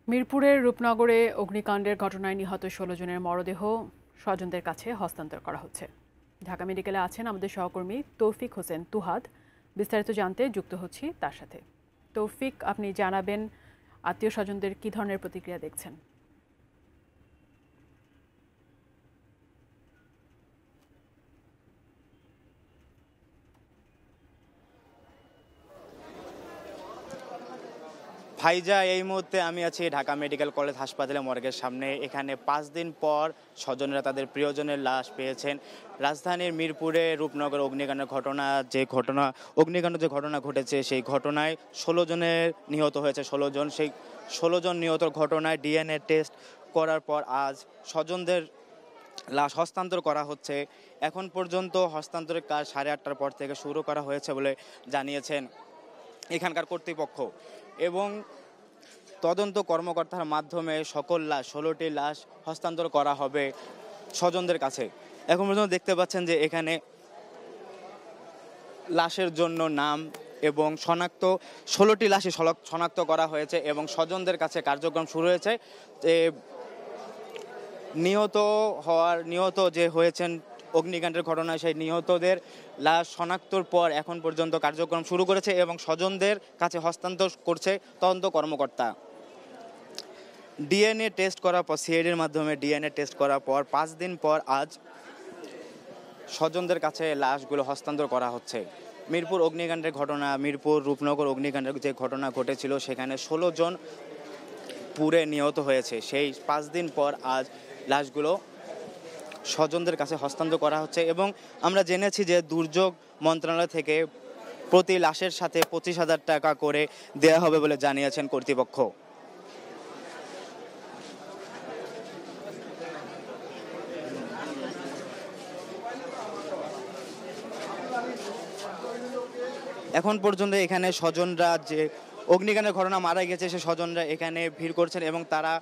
মিরপুরের রূপনগরে অগ্নিকাণ্ডের ঘটনায় নিহত ১৬ জনের মরদেহ স্বজনদের কাছে হস্তান্তর করা হচ্ছে। ঢাকা মেডিকেলে আছেন আমাদের সহকর্মী তৌফিক হোসেন তুহাদ। বিস্তারিত জানতে যুক্ত হচ্ছি তার সাথে। তৌফিক, আপনি জানাবেন আত্মীয় স্বজনদের কী ধরনের প্রতিক্রিয়া দেখছেন? ফাইজা, এই মুহূর্তে আমি আছি ঢাকা মেডিকেল কলেজ হাসপাতালে মর্গের সামনে। এখানে ৫ দিন পর স্বজনেরা তাদের প্রিয়জনের লাশ পেয়েছেন। রাজধানীর মিরপুরে রূপনগর অগ্নিকাণ্ড যে ঘটনা ঘটেছে, সেই ঘটনায় ১৬ জনের নিহত হয়েছে। ১৬ জন, সেই ১৬ জন নিহতর ঘটনায় ডিএনএ টেস্ট করার পর আজ স্বজনদের লাশ হস্তান্তর করা হচ্ছে। এখন পর্যন্ত হস্তান্তরের কাজ ৮:৩০টার পর থেকে শুরু করা হয়েছে বলে জানিয়েছেন এখানকার কর্তৃপক্ষ। এবং তদন্ত কর্মকর্তার মাধ্যমে সকল লাশ ১৬টি লাশ হস্তান্তর করা হবে স্বজনদের কাছে। এখন পর্যন্ত দেখতে পাচ্ছেন যে এখানে লাশের জন্য নাম এবং ১৬টি লাশই শনাক্ত করা হয়েছে এবং স্বজনদের কাছে কার্যক্রম শুরু হয়েছে। নিহত যে হয়েছেন অগ্নিকাণ্ডের ঘটনায়, সেই নিহতদের লাশ শনাক্তর পর এখন পর্যন্ত কার্যক্রম শুরু করেছে এবং স্বজনদের কাছে হস্তান্তর করছে তদন্ত কর্মকর্তা। ডিএনএ টেস্ট করার পর, সিআইডির মাধ্যমে ডিএনএ টেস্ট করার পর ৫ দিন পর আজ স্বজনদের কাছে লাশগুলো হস্তান্তর করা হচ্ছে। মিরপুর রূপনগর অগ্নিকাণ্ডের যে ঘটনা ঘটেছিল, সেখানে ১৬ জন পুড়ে নিহত হয়েছে। সেই ৫ দিন পর আজ লাশগুলো স্বজনদের কাছে হস্তান্তর করা হচ্ছে এবং আমরা জেনেছি যে দুর্যোগ মন্ত্রণালয় থেকে প্রতি লাশের সাথে ২৫,০০০ টাকা করে দেয়া হবে বলে জানিয়েছেন কর্তৃপক্ষ। এখন পর্যন্ত এখানে স্বজনরা, যে অগ্নিকাণ্ডের ঘটনা মারা গেছে, সে স্বজনরা এখানে ভিড় করছেন এবং তারা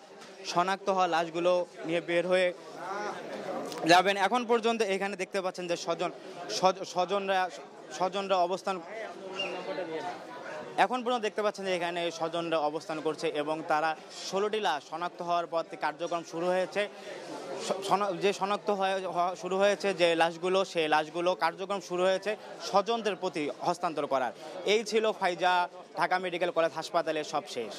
শনাক্ত হওয়া লাশগুলো নিয়ে বের হয়ে যাবেন। এখন পর্যন্ত এখানে দেখতে পাচ্ছেন যে স্বজনরা অবস্থান করছে এবং তারা ১৬টি লাশ শনাক্ত হওয়ার পর কার্যক্রম শুরু হয়েছে। যে লাশগুলো, সেই লাশগুলো কার্যক্রম শুরু হয়েছে স্বজনদের প্রতি হস্তান্তর করার। এই ছিল ফাইজা, ঢাকা মেডিকেল কলেজ হাসপাতালের সবশেষ।